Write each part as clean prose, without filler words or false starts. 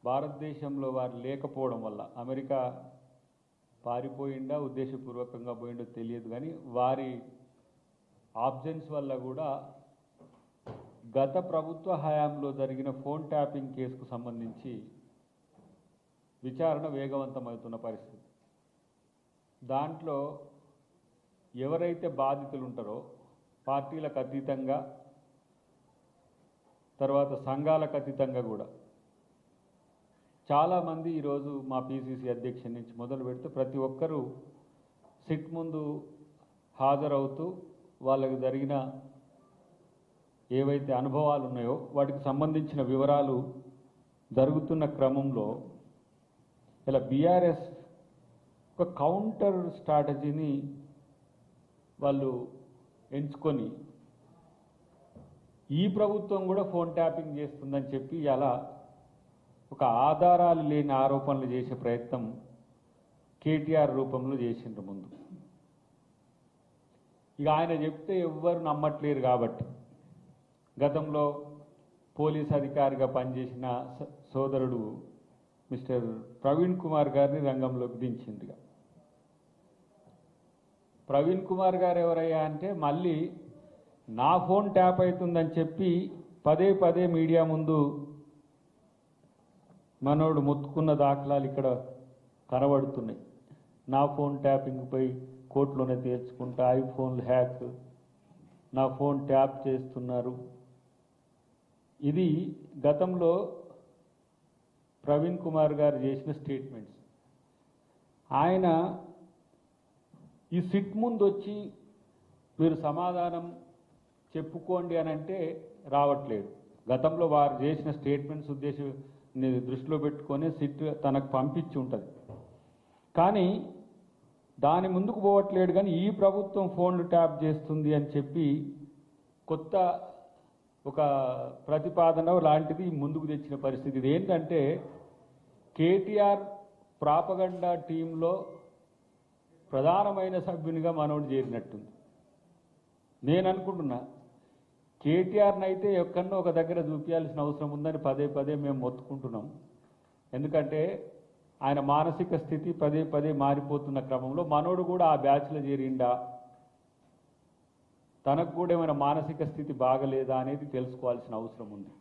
భారతదేశంలో వారు లేకపోవడం వల్ల అమెరికా పారిపోయిందా ఉద్దేశపూర్వకంగా పోయిందో తెలియదు కానీ వారి ఆబ్సెన్స్ వల్ల కూడా గత ప్రభుత్వ హయాంలో జరిగిన ఫోన్ ట్యాపింగ్ కేసుకు సంబంధించి విచారణ వేగవంతమవుతున్న పరిస్థితి. దాంట్లో ఎవరైతే బాధితులు ఉంటారో పార్టీలకు అతీతంగా తర్వాత సంఘాలకు అతీతంగా కూడా చాలామంది ఈరోజు మా పీసీసీ అధ్యక్షుడి నుంచి మొదలు పెడితే ప్రతి ఒక్కరూ సిట్ ముందు హాజరవుతూ వాళ్ళకు జరిగిన ఏవైతే అనుభవాలు ఉన్నాయో వాటికి సంబంధించిన వివరాలు జరుగుతున్న క్రమంలో ఇలా బీఆర్ఎస్ ఒక కౌంటర్ స్ట్రాటజీని వాళ్ళు ఎంచుకొని ఈ ప్రభుత్వం కూడా ఫోన్ ట్యాపింగ్ చేస్తుందని చెప్పి అలా ఒక ఆధారాలు లేని ఆరోపణలు చేసే ప్రయత్నం కేటీఆర్ రూపంలో చేసిండ్రు ముందు. ఇక ఆయన చెప్తే ఎవ్వరు నమ్మట్లేరు కాబట్టి గతంలో పోలీస్ అధికారిగా పనిచేసిన సోదరుడు మిస్టర్ ప్రవీణ్ కుమార్ గారిని రంగంలోకి దించిందిగా. ప్రవీణ్ కుమార్ గారు ఎవరయ్యా అంటే మళ్ళీ నా ఫోన్ ట్యాప్ అవుతుందని చెప్పి పదే పదే మీడియా ముందు మనోడు మొత్తుకున్న దాఖలాలు ఇక్కడ కనబడుతున్నాయి. నా ఫోన్ ట్యాపింగ్పై కోర్టులోనే తేల్చుకుంటా, ఐఫోన్లు హ్యాక్, నా ఫోన్ ట్యాప్ చేస్తున్నారు. ఇది గతంలో ప్రవీణ్ కుమార్ గారు చేసిన స్టేట్మెంట్స్. ఆయన ఈ సిట్ ముందు వచ్చి మీరు సమాధానం చెప్పుకోండి అని అంటే రావట్లేదు. గతంలో వారు చేసిన స్టేట్మెంట్స్ ఉద్దేశాన్ని దృష్టిలో పెట్టుకొని సిట్ తనకు పంపించి ఉంటుంది, కానీ దాని ముందుకు పోవట్లేడు. కానీ ఈ ప్రభుత్వం ఫోన్లు ట్యాప్ చేస్తుంది అని చెప్పి కొత్త ఒక ప్రతిపాదన లాంటిది ముందుకు తెచ్చిన పరిస్థితి. ఇది ఏంటంటే కేటీఆర్ ప్రాపగండా టీంలో ప్రధానమైన సభ్యునిగా మనోడు చేరినట్టుంది. నేను అనుకుంటున్నా కేటీఆర్ని అయితే ఎక్కడో ఒక దగ్గర చూపించాల్సిన అవసరం ఉందని పదే పదే మేము మొత్తుకుంటున్నాం. ఎందుకంటే ఆయన మానసిక స్థితి పదే పదే మారిపోతున్న క్రమంలో మనోడు కూడా ఆ బ్యాచ్లో చేరిండా, తనకు కూడా ఏమైనా మానసిక స్థితి బాగలేదా అనేది తెలుసుకోవాల్సిన అవసరం ఉంది.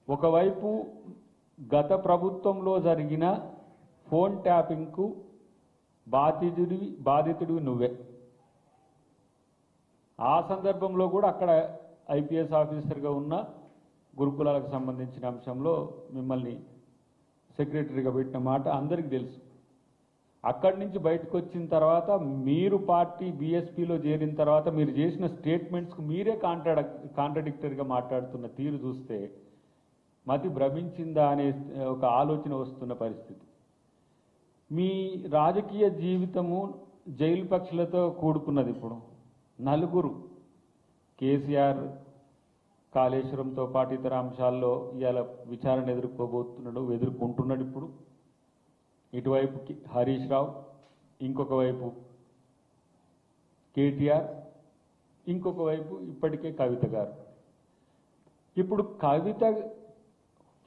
ఒకవైపు గత ప్రభుత్వంలో జరిగిన ఫోన్ ట్యాపింగ్కు బాధితుడివి నువ్వే. ఆ సందర్భంలో కూడా అక్కడ ఐపీఎస్ ఆఫీసర్గా ఉన్న గురుకులాలకు సంబంధించిన అంశంలో మిమ్మల్ని సెక్రటరీగా పెట్టిన మాట అందరికీ తెలుసు. అక్కడి నుంచి బయటకు వచ్చిన తర్వాత మీరు పార్టీ బీఎస్పీలో చేరిన తర్వాత మీరు చేసిన స్టేట్మెంట్స్కు మీరే కాంట్రడిక్టరీగా మాట్లాడుతున్న తీరు చూస్తే మతి భ్రమించిందా అనే ఒక ఆలోచన వస్తున్న పరిస్థితి. మీ రాజకీయ జీవితము జైలు పక్షులతో కూడుకున్నది. ఇప్పుడు నలుగురు కేసీఆర్ కాళేశ్వరంతో పాటు ఇతర అంశాల్లో ఇవాళ విచారణ ఎదుర్కొంటున్నాడు. ఇప్పుడు ఇటువైపు హరీష్ రావు, ఇంకొక వైపు కేటీఆర్, ఇంకొక వైపు ఇప్పటికే కవిత గారు. ఇప్పుడు కవిత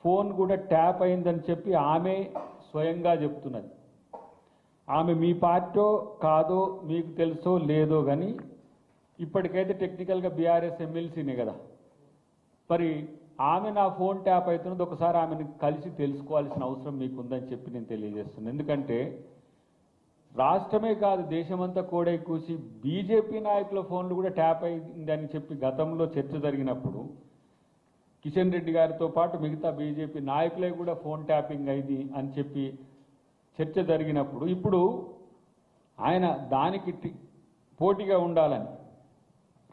ఫోన్ కూడా ట్యాప్ అయిందని చెప్పి ఆమె స్వయంగా చెప్తున్నది. ఆమె మీ పార్టీ కాదో మీకు తెలుసో లేదో కానీ ఇప్పటికైతే టెక్నికల్గా బీఆర్ఎస్ ఎమ్మెల్సీనే కదా. మరి ఆమె నా ఫోన్ ట్యాప్ అవుతున్నది ఒకసారి ఆమెను కలిసి తెలుసుకోవాల్సిన అవసరం మీకుందని చెప్పి నేను తెలియజేస్తున్నాను. ఎందుకంటే రాష్ట్రమే కాదు దేశమంతా కోడై కూసి బీజేపీ నాయకుల ఫోన్లు కూడా ట్యాప్ అయిందని చెప్పి గతంలో చర్చ జరిగినప్పుడు కిషన్ రెడ్డి గారితో పాటు మిగతా బీజేపీ నాయకులే కూడా ఫోన్ ట్యాపింగ్ అయింది అని చెప్పి చర్చ జరిగినప్పుడు ఇప్పుడు ఆయన దానికి పోటీగా ఉండాలని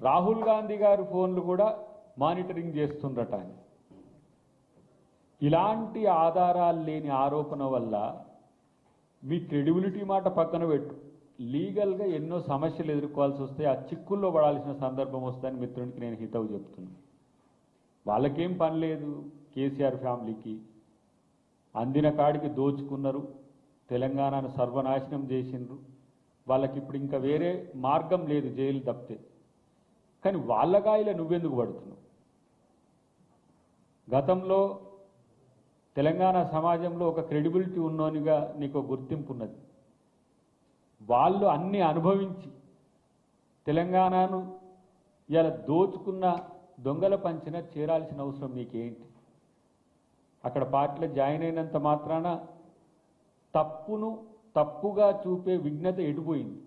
రాహుల్ గాంధీ గారి ఫోన్లు కూడా మానిటరింగ్ చేస్తుండట. ఇలాంటి ఆధారాలు లేని ఆరోపణ వల్ల మీ క్రెడిబిలిటీ మాట పక్కన పెట్టు, లీగల్గా ఎన్నో సమస్యలు ఎదుర్కోవాల్సి వస్తాయి. ఆ చిక్కుల్లో పడాల్సిన సందర్భం వస్తుందని మిత్రునికి నేను హితవు చెప్తున్నాను. వాళ్ళకేం పని లేదు, కేసీఆర్ ఫ్యామిలీకి అందిన కాడికి దోచుకున్నారు, తెలంగాణను సర్వనాశనం చేసిండ్రు. వాళ్ళకి ఇప్పుడు ఇంకా వేరే మార్గం లేదు జైలు తప్పితే. కానీ వాళ్ళ గాయల నువ్వెందుకు పడుతున్నావు? గతంలో తెలంగాణ సమాజంలో ఒక క్రెడిబిలిటీ ఉన్నోనిగా నీకు ఒక గుర్తింపు ఉన్నది. వాళ్ళు అన్ని అనుభవించి తెలంగాణను ఇలా దోచుకున్న దొంగల పంచిన చేరాల్సిన అవసరం మీకేంటి? అక్కడ పార్టీలో జాయిన్ అయినంత మాత్రాన తప్పును తప్పుగా చూపే విఘ్నత ఎటుపోయింది?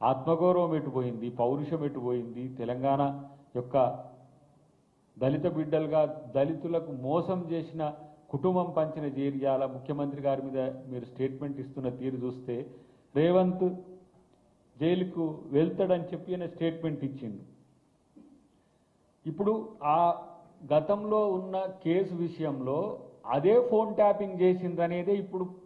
ఆత్మగౌరవం ఎటుపోయింది? పౌరుషం ఎటుపోయింది? తెలంగాణ యొక్క దళిత బిడ్డలుగా దళితులకు మోసం చేసిన కుటుంబం పంచిన చేరియాల ముఖ్యమంత్రి గారి మీద మీరు స్టేట్మెంట్ ఇస్తున్న తీరు చూస్తే రేవంత్ జైలుకు వెళ్తాడని చెప్పి ఆయన స్టేట్మెంట్ ఇచ్చిండు. ఇప్పుడు ఆ గతంలో ఉన్న కేసు విషయంలో అదే ఫోన్ ట్యాపింగ్ చేసిందనేదే ఇప్పుడు